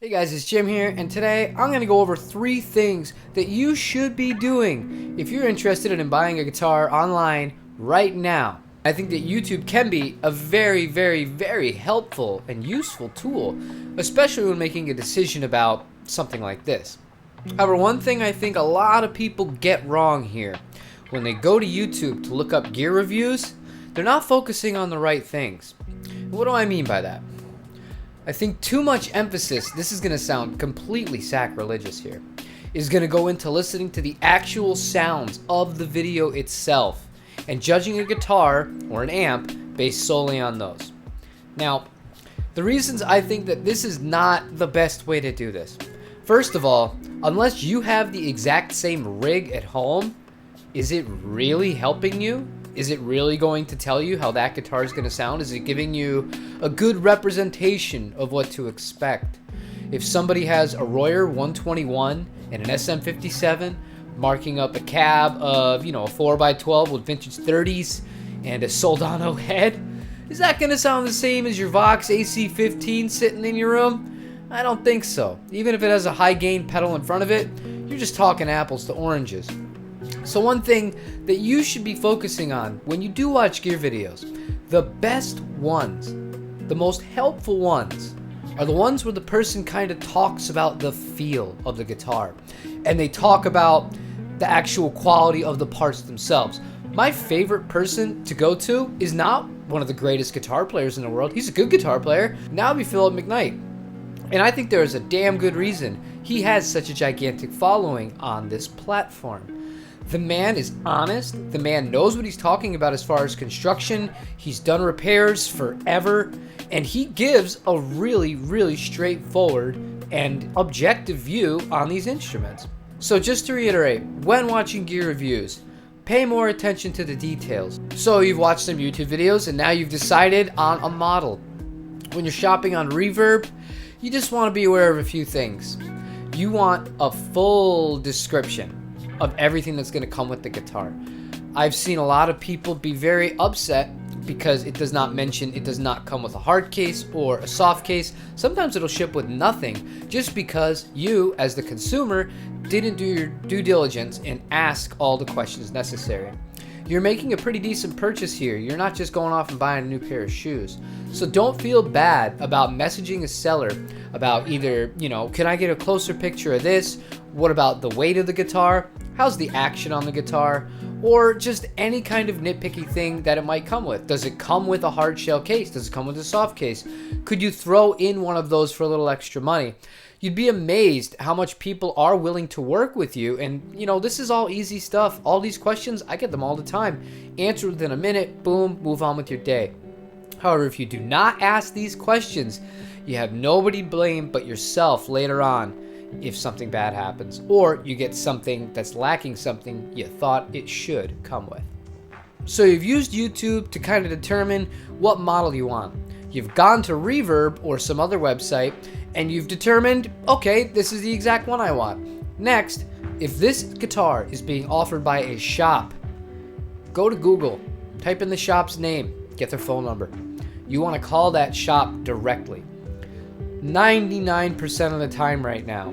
Hey guys, it's Jim here, and today I'm going to go over 3 things that you should be doing if you're interested in buying a guitar online right now. I think that YouTube can be a very helpful and useful tool, especially when making a decision about something like this. However, one thing I think a lot of people get wrong here, when they go to YouTube to look up gear reviews, they're not focusing on the right things. What do I mean by that? I think too much emphasis, this is going to sound completely sacrilegious here, is going to go into listening to the actual sounds of the video itself and judging a guitar or an amp based solely on those. Now, the reasons I think that this is not the best way to do this. First of all, unless you have the exact same rig at home, is it really helping you? Is it really going to tell you how that guitar is going to sound? Is it giving you a good representation of what to expect? If somebody has a Royer 121 and an SM57 marking up a cab of, a 4x12 with vintage 30s and a Soldano head, is that going to sound the same as your Vox AC15 sitting in your room? I don't think so. Even if it has a high gain pedal in front of it, you're just talking apples to oranges. So one thing that you should be focusing on when you do watch gear videos, the best ones, the most helpful ones, are the ones where the person kind of talks about the feel of the guitar and they talk about the actual quality of the parts themselves. My favorite person to go to is not one of the greatest guitar players in the world. He's a good guitar player. Now it'd be Philip McKnight. And I think there is a damn good reason he has such a gigantic following on this platform. The man is honest. The man knows what he's talking about as far as construction. He's done repairs forever. And he gives a really straightforward and objective view on these instruments. So just to reiterate, when watching gear reviews, pay more attention to the details. So you've watched some YouTube videos and now you've decided on a model. When you're shopping on Reverb, you just want to be aware of a few things. You want a full description of everything that's going to come with the guitar. I've seen a lot of people be very upset because it does not come with a hard case or a soft case. Sometimes it'll ship with nothing just because you, as the consumer, didn't do your due diligence and ask all the questions necessary. You're making a pretty decent purchase here. You're not just going off and buying a new pair of shoes. So don't feel bad about messaging a seller about either, can I get a closer picture of this? What about the weight of the guitar? How's the action on the guitar? Or just any kind of nitpicky thing that it might come with. Does it come with a hard shell case? Does it come with a soft case? Could you throw in one of those for a little extra money? You'd be amazed how much people are willing to work with you. And, this is all easy stuff. All these questions, I get them all the time. Answer within a minute, boom, move on with your day. However, if you do not ask these questions, you have nobody to blame but yourself later on if something bad happens, or you get something that's lacking something you thought it should come with. So you've used YouTube to kind of determine what model you want. You've gone to Reverb or some other website and you've determined, okay, this is the exact one I want. Next, if this guitar is being offered by a shop, go to Google, type in the shop's name, get their phone number. You want to call that shop directly. 99% of the time right now,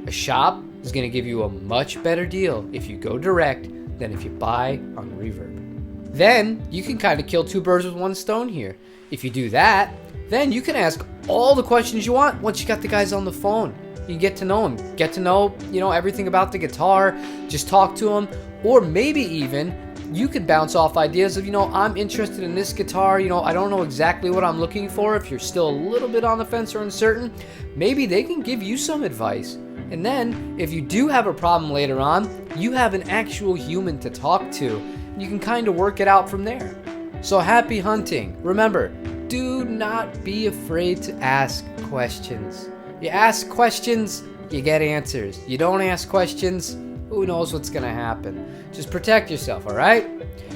a shop is going to give you a much better deal if you go direct than if you buy on Reverb. Then you can kind of kill 2 birds with 1 stone here. If you do that, then you can ask all the questions you want once you got the guys on the phone. You get to know them, get to know, everything about the guitar, just talk to them, or maybe even you could bounce off ideas of, I'm interested in this guitar, I don't know exactly what I'm looking for. If you're still a little bit on the fence or uncertain, maybe they can give you some advice. And then if you do have a problem later on, you have an actual human to talk to. You can kind of work it out from there. So happy hunting. Remember, do not be afraid to ask questions. You ask questions, you get answers. You don't ask questions, who knows what's going to happen. Just protect yourself, all right?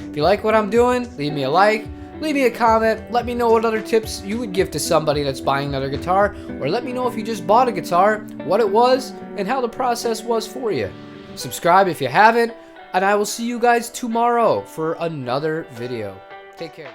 If you like what I'm doing, leave me a like, leave me a comment, let me know what other tips you would give to somebody that's buying another guitar, or let me know if you just bought a guitar, what it was, and how the process was for you. Subscribe if you haven't, and I will see you guys tomorrow for another video. Take care.